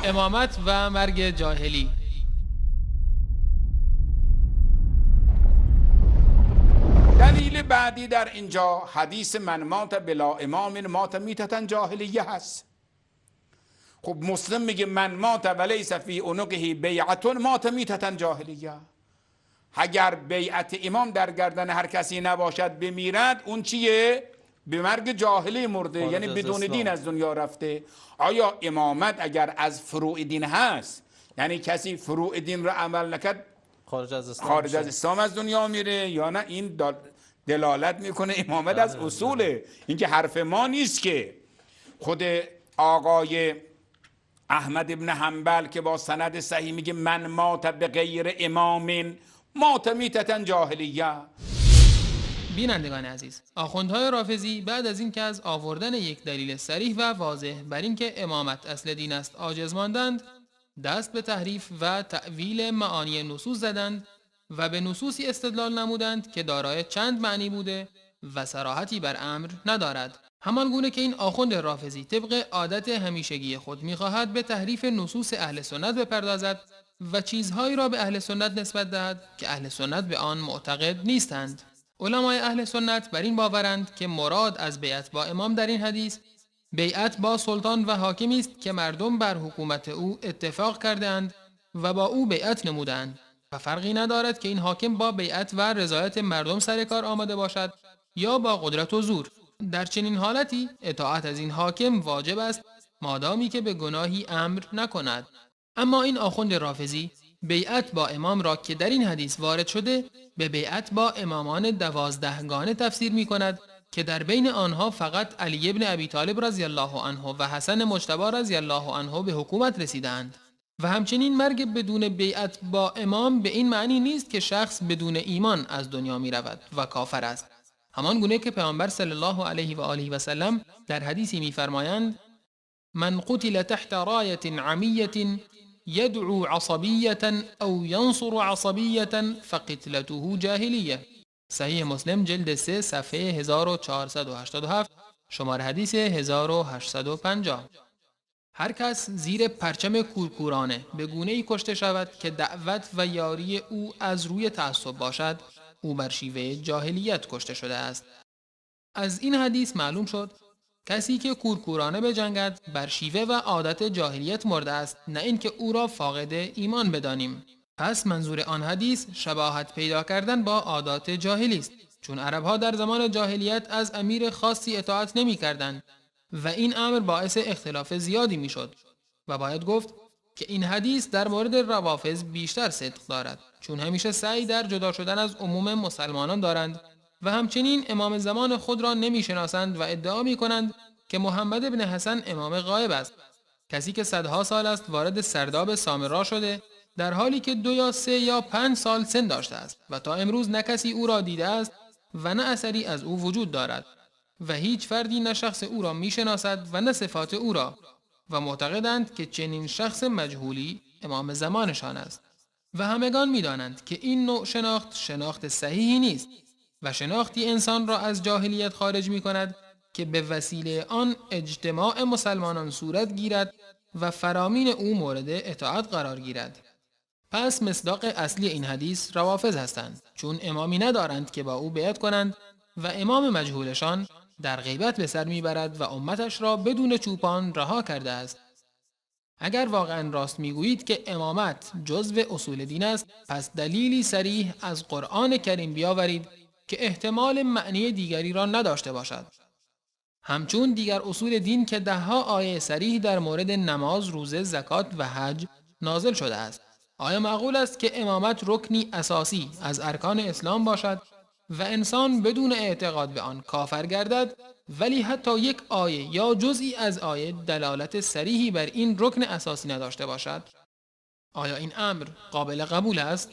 امامت و مرگ جاهلی. دلیل بعدی در اینجا حدیث من مات بلا امام مات میتة جاهلیه هست. خب مسلم میگه من مات ولیس فی عنقه بیعت مات میتة جاهلیه. اگر بیعت امام در گردن هر کسی نباشد بمیرد، اون چیه؟ به مرگ جاهلی مرده، یعنی بدون دین از دنیا رفته. آیا امامت اگر از فروع دین هست، یعنی کسی فروع دین را عمل نکرد خارج از اسلام از دنیا میره یا نه؟ این دلالت میکنه امامت از اصوله، این که حرف ما نیست. که خود آقای احمد ابن حنبل که با سند صحیح میگه من مات به غیر امام مات میتة جاهلیه. بینندگان عزیز، آخوندهای رافضی بعد از این که از آوردن یک دلیل صریح و واضح بر این که امامت اصل دین است عاجز ماندند، دست به تحریف و تأویل معانی نصوص زدند و به نصوصی استدلال نمودند که دارای چند معنی بوده و صراحتی بر امر ندارد. همان گونه که این آخوند رافضی طبق عادت همیشگی خود می‌خواهد به تحریف نصوص اهل سنت بپردازد و چیزهایی را به اهل سنت نسبت دهد که اهل سنت به آن معتقد نیستند. علمای اهل سنت بر این باورند که مراد از بیعت با امام در این حدیث بیعت با سلطان و حاکمی است که مردم بر حکومت او اتفاق کردند و با او بیعت نمودند و فرقی ندارد که این حاکم با بیعت و رضایت مردم سر کار آمده باشد یا با قدرت و زور. در چنین حالتی اطاعت از این حاکم واجب است مادامی که به گناهی امر نکند. اما این آخوند رافضی بیعت با امام را که در این حدیث وارد شده به بیعت با امامان 12 گانه تفسیر می کند که در بین آنها فقط علی ابن ابی طالب رضی الله عنه و حسن مجتبی رضی الله عنه به حکومت رسیدند. و همچنین مرگ بدون بیعت با امام به این معنی نیست که شخص بدون ایمان از دنیا می رود و کافر است. همان گونه که پیامبر صلی الله علیه و آله و سلم در حدیثی می فرمایند من قتل تحت راية عمیة يدعو عصبية او ينصر عصبية فقتلته جاهلیه. صحیح مسلم جلد 3 صفحه 1487 شماره حدیث 1850. هر کس زیر پرچم کورکورانه به گونه‌ای کشته شود که دعوت و یاری او از روی تعصب باشد، او بر شیوه جاهلیت کشته شده است. از این حدیث معلوم شد کسی که کورکورانه بجنگد بر شیوه و عادت جاهلیت مرده است، نه اینکه او را فاقد ایمان بدانیم. پس منظور آن حدیث شباهت پیدا کردن با عادات جاهلی است، چون عربها در زمان جاهلیت از امیر خاصی اطاعت نمی کردند و این امر باعث اختلاف زیادی می شد و باید گفت که این حدیث در مورد روافض بیشتر صدق دارد، چون همیشه سعی در جدا شدن از عموم مسلمانان دارند و همچنین امام زمان خود را نمی شناسند و ادعا می کنند که محمد بن حسن امام غایب است، کسی که صدها سال است وارد سرداب سامرا شده در حالی که 2 یا 3 یا 5 سال سن داشته است و تا امروز نه کسی او را دیده است و نه اثری از او وجود دارد و هیچ فردی نه شخص او را می شناسد و نه صفات او را و معتقدند که چنین شخص مجهولی امام زمانشان است و همگان می دانند که این نوع شناخت صحیحی نیست و شناختی انسان را از جاهلیت خارج می کند که به وسیله آن اجتماع مسلمانان صورت گیرد و فرامین او مورد اطاعت قرار گیرد. پس مصداق اصلی این حدیث روافض هستند، چون امامی ندارند که با او بیعت کنند و امام مجهولشان در غیبت به سر میبرد و امتش را بدون چوپان رها کرده است. اگر واقعا راست میگویید که امامت جزو اصول دین است، پس دلیلی صریح از قرآن کریم بیاورید که احتمال معنی دیگری را نداشته باشد. همچون دیگر اصول دین که 10 آیه صریح در مورد نماز، روزه، زکات و حج نازل شده است. آیا معقول است که امامت رکنی اساسی از ارکان اسلام باشد و انسان بدون اعتقاد به آن کافر گردد، ولی حتی یک آیه یا جزئی از آیه دلالت صریحی بر این رکن اساسی نداشته باشد؟ آیا این امر قابل قبول است؟